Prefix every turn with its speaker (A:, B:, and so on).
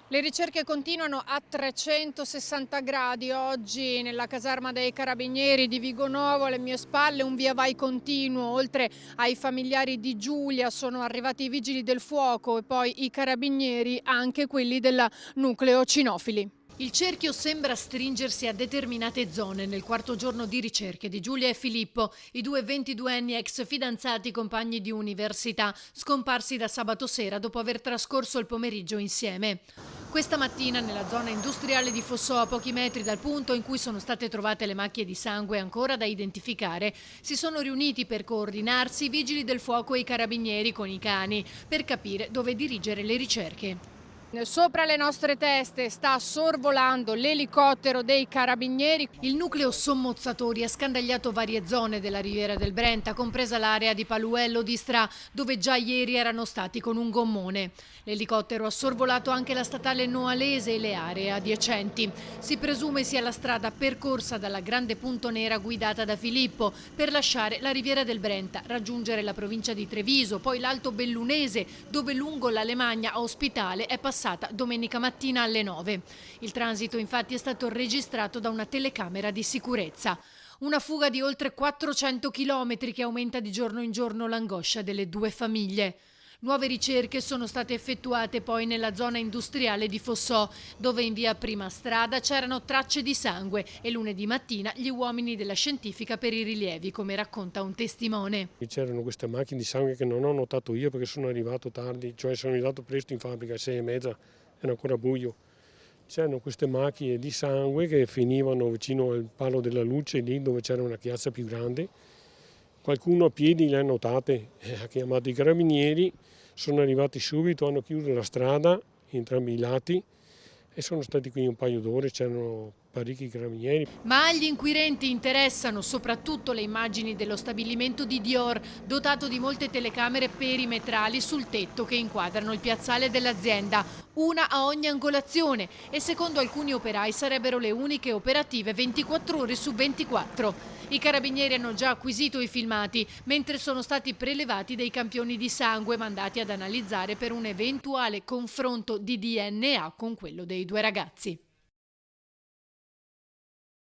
A: Le ricerche continuano a 360 gradi. Oggi nella caserma dei Carabinieri di Vigonovo, alle mie spalle, un via vai continuo. Oltre ai familiari di Giulia sono arrivati i vigili del fuoco e poi i carabinieri, anche quelli del nucleo cinofili. Il cerchio sembra stringersi a determinate zone nel quarto giorno di ricerche di Giulia e Filippo, i due 22enni ex fidanzati compagni di università, scomparsi da sabato sera dopo aver trascorso il pomeriggio insieme. Questa mattina nella zona industriale di Fossò, a pochi metri dal punto in cui sono state trovate le macchie di sangue ancora da identificare, si sono riuniti per coordinarsi i vigili del fuoco e i carabinieri con i cani per capire dove dirigere le ricerche. Sopra le nostre teste sta sorvolando l'elicottero dei carabinieri. Il nucleo sommozzatori ha scandagliato varie zone della riviera del Brenta, compresa l'area di Paluello di Stra, dove già ieri erano stati con un gommone. L'elicottero ha sorvolato anche la statale Noalese e le aree adiacenti. Si presume sia la strada percorsa dalla Grande Punto Nera guidata da Filippo per lasciare la riviera del Brenta, raggiungere la provincia di Treviso, poi l'Alto Bellunese, dove lungo la Lemagna Ospitale è passata domenica mattina alle 9. Il transito infatti è stato registrato da una telecamera di sicurezza. Una fuga di oltre 400 chilometri che aumenta di giorno in giorno l'angoscia delle due famiglie. Nuove ricerche sono state effettuate poi nella zona industriale di Fossò, dove in via Prima Strada c'erano tracce di sangue e lunedì mattina gli uomini della scientifica per i rilievi, come racconta un testimone.
B: C'erano queste macchine di sangue che non ho notato io perché sono arrivato tardi, cioè sono arrivato presto in fabbrica, alle 6:30, era ancora buio. C'erano queste macchie di sangue che finivano vicino al palo della luce, lì dove c'era una chiazza più grande. Qualcuno a piedi le ha notate, ha chiamato i carabinieri, sono arrivati subito, hanno chiuso la strada, entrambi i lati, e sono stati qui un paio d'ore, c'erano parecchi carabinieri.
A: Ma agli inquirenti interessano soprattutto le immagini dello stabilimento di Dior, dotato di molte telecamere perimetrali sul tetto che inquadrano il piazzale dell'azienda, una a ogni angolazione, e secondo alcuni operai sarebbero le uniche operative 24 ore su 24. I carabinieri hanno già acquisito i filmati, mentre sono stati prelevati dei campioni di sangue mandati ad analizzare per un eventuale confronto di DNA con quello dei due ragazzi.